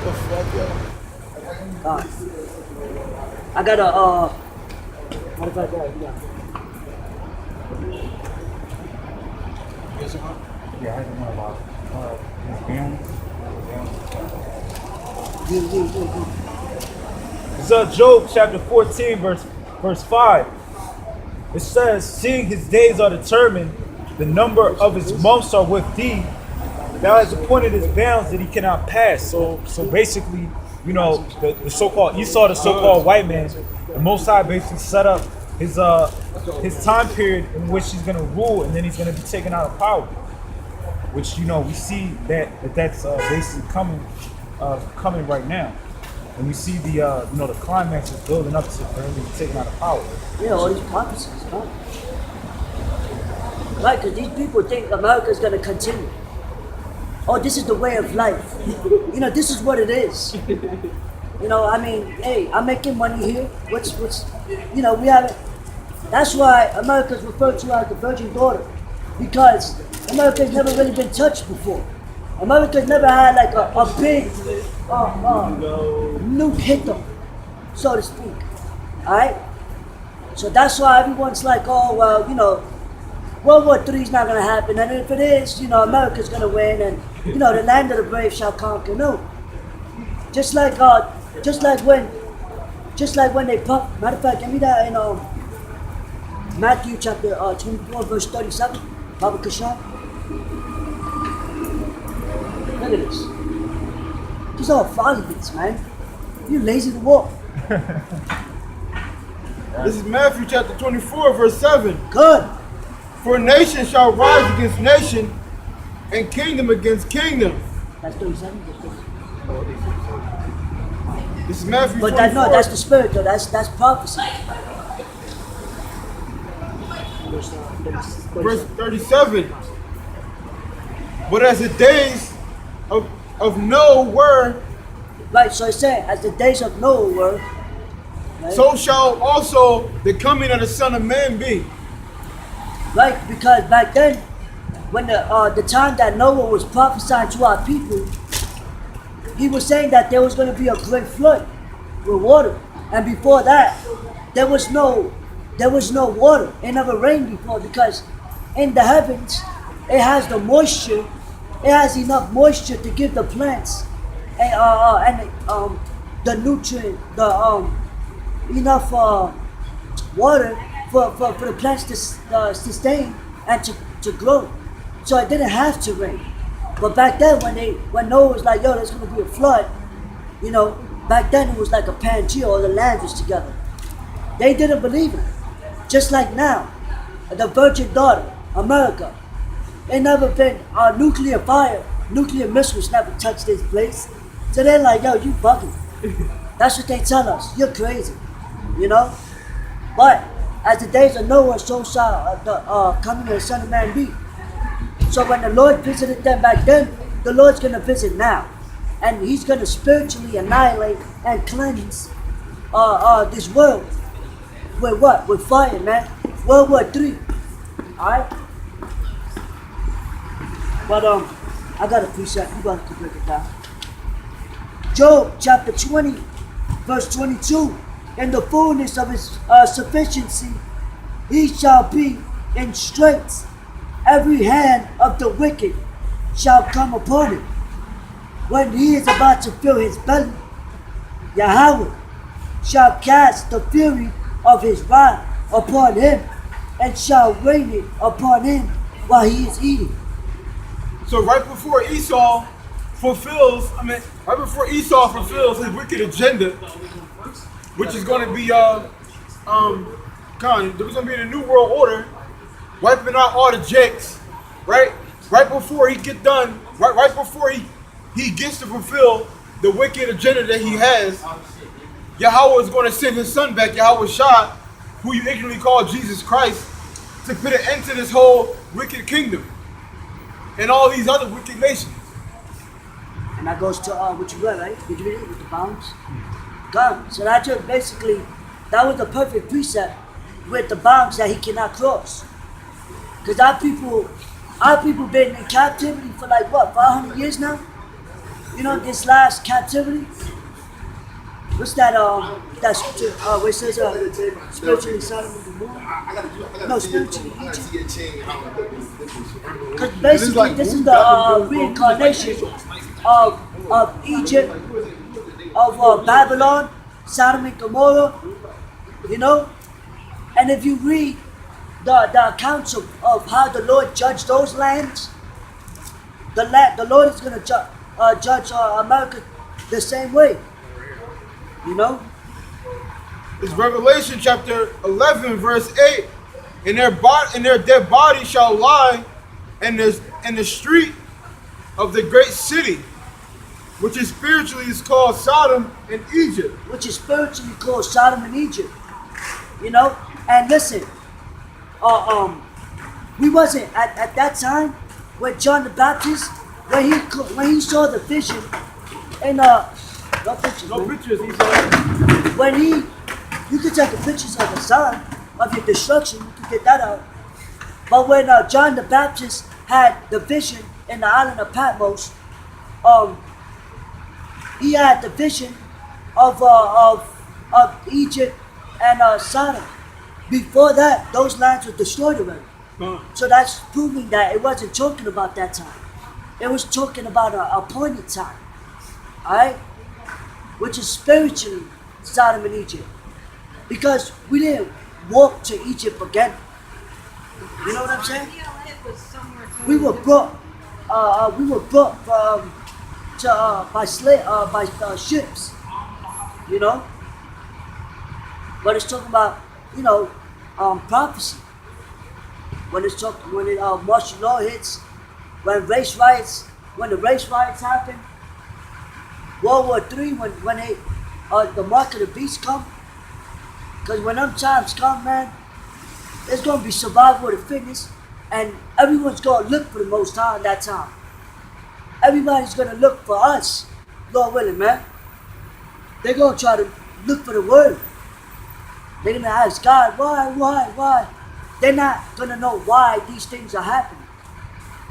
the fuck, yo? I got a what if I got? Yeah, I don't know about It's Job chapter 14, verse 5. It says, seeing his days are determined, the number of his months are with thee. Thou hast appointed his bounds that he cannot pass. So basically, you know, the so-called Esau, the so-called white man, the Most High basically set up his time period in which he's gonna rule, and then he's gonna be taken out of power. Which, you know, we see that's basically coming right now. And we see the the climax is building up to for him to be taken out of power. Yeah, all these prophecies, huh? Right, because these people think America's going to continue. Oh, this is the way of life. You know, this is what it is. You know, I mean, hey, I'm making money here. What's you know, we haven't. That's why America's referred to as the virgin daughter, because America's never really been touched before. America's never had like a big nuke hit them, so to speak. Alright? So that's why everyone's like, oh, well, you know, World War III is not going to happen. And if it is, you know, America's going to win. And, you know, the land of the brave shall conquer. No. Just like when they puff. Matter of fact, give me that in Matthew chapter 24, verse 37. Baba Kashan. Look at this. These are all follies, man. You lazy to walk. This is Matthew chapter 24, verse 7. Good. For nation shall rise against nation, and kingdom against kingdom. That's 37. This is Matthew But 24. that's the spirit, though. That's prophecy. Verse 37. But as the days of Noah were, Right, so it's saying, as the days of Noah were, right? so shall also the coming of the Son of Man be. Right, because back then, when the time that Noah was prophesying to our people, he was saying that there was going to be a great flood with water, and before that, there was no water. It never rained before, because in the heavens, it has the moisture. It has enough moisture to give the plants and the nutrient, enough water for the plants to sustain and to grow. So it didn't have to rain. But back then, when Noah was like, yo, there's going to be a flood, you know, back then it was like a Pangea, all the land was together. They didn't believe it. Just like now, the virgin daughter, America, ain't never been nuclear fire, nuclear missiles never touched this place. So they're like, yo, you bugging. That's what they tell us. You're crazy, you know? But as the days of Noah, so shall the coming of the Son of Man be. So when the Lord visited them back then, the Lord's going to visit now. And he's going to spiritually annihilate and cleanse this world. With what? With fire, man. World War III. Alright? But I got a precept. You guys can break it down. Job chapter 20, verse 22. In the fullness of his sufficiency, he shall be in strength. Every hand of the wicked shall come upon him. When he is about to fill his belly, Yahawah shall cast the fury of his wrath upon him, and shall rain it upon him while he is eating. So right before Esau fulfills his wicked agenda, which is going to be there's going to be the New World Order, wiping out all the jakes, right? Right before he get done, right before he gets to fulfill the wicked agenda that he has, Yahawah is going to send his son back, Yahawashi, who you ignorantly call Jesus Christ, to put an end to this whole wicked kingdom and all these other wicked nations. And that goes to what you read, right? Did you read it with the bounds? God. So that just basically, that was the perfect precept with the bounds that he cannot cross. Because our people been in captivity for like what, 500 years now? You know, this last captivity. What's that? That scripture where it says spiritually Sodom and Gomorrah. No, spiritually Egypt. Because basically, this is the reincarnation of Egypt, of Babylon, Sodom and Gomorrah. You know, and if you read the accounts of how the Lord judged those lands, the Lord is going to judge America the same way. You know? It's Revelation chapter 11, verse 8. And their dead body shall lie in the street of the great city, which is spiritually is called Sodom and Egypt. Which is spiritually called Sodom and Egypt. You know? And listen, we wasn't at that time when John the Baptist, when he saw the vision in no pictures. No man. pictures, he said. When you could take the pictures of the sign of your destruction, you could get that out. But when John the Baptist had the vision in the island of Patmos, he had the vision of Egypt and Sodom. Before that, those lands were destroyed already. So that's proving that it wasn't talking about that time. It was talking about an appointed time. Alright? Which is spiritually Sodom and Egypt. Because we didn't walk to Egypt again. You know what I'm saying? We were brought by ships. You know? But it's talking about, you know, prophecy. When martial law hits, when the race riots happen, World War III, when the mark of the beast come, because when them times come, man, there's gonna be survival of the fittest, and everyone's gonna look for the Most High in that time. Everybody's gonna look for us, Lord willing, man. They're gonna try to look for the word. They're gonna ask God, why? They're not gonna know why these things are happening.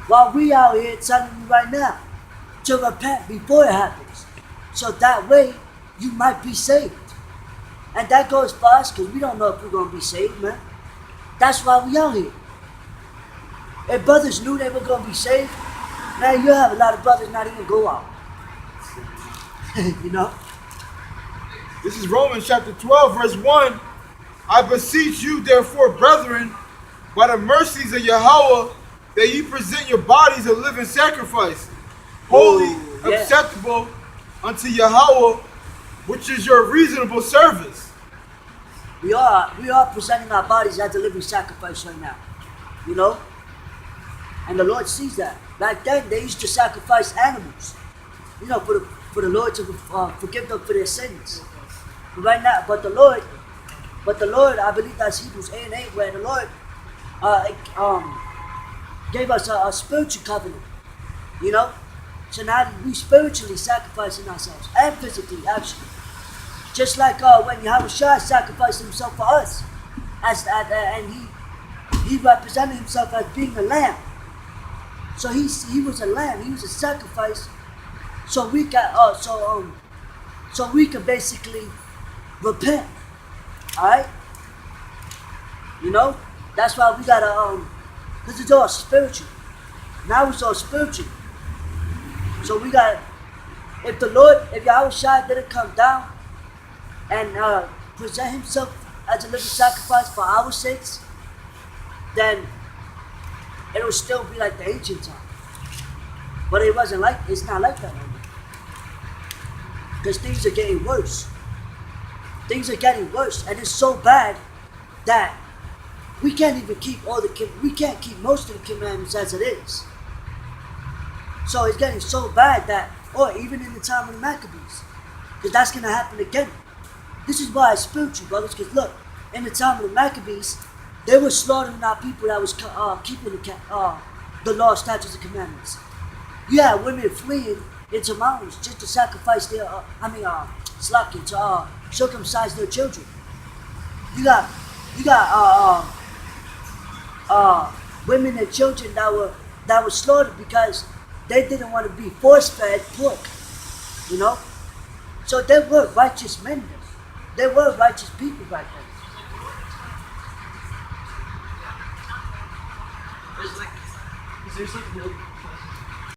While we out here telling you right now to repent before it happens. So that way you might be saved. And that goes for us because we don't know if we're gonna be saved, man. That's why we out here. If brothers knew they were gonna be saved, now you have a lot of brothers not even go out. You know? This is Romans chapter 12, verse 1. I beseech you, therefore, brethren, by the mercies of Yahawah, that ye present your bodies a living sacrifice, holy, yeah. acceptable unto Yahawah, which is your reasonable service. We are presenting our bodies as a living sacrifice right now. You know? And the Lord sees that. Back then, they used to sacrifice animals, you know, for the Lord to forgive them for their sins. But right now, but the Lord, I believe that's Hebrews 8:8, where the Lord gave us a spiritual covenant, you know? So now we spiritually sacrificing ourselves, and physically, actually. Just like when Yahawashi sacrificed himself for us, and he represented himself as being a lamb. So he was a lamb, he was a sacrifice, so we can basically repent. Alright? You know? That's why we gotta because it's all spiritual. Now it's all spiritual. So we got, if Yahawashi didn't come down and present himself as a living sacrifice for our sakes, then it will still be like the ancient time. But it's not like that anymore. Because things are getting worse. Things are getting worse, and it's so bad that we can't keep most of the commandments as it is. So it's getting so bad that, or even in the time of the Maccabees, because that's going to happen again. This is why it's spiritual, brothers, because look, in the time of the Maccabees, they were slaughtering our people that was keeping the law, statutes, and commandments. You had women fleeing into mountains just to sacrifice their, to circumcise their children. You got women and children that were slaughtered because they didn't want to be force-fed pork. You know? So they were righteous men then. They were righteous people back then. Is there something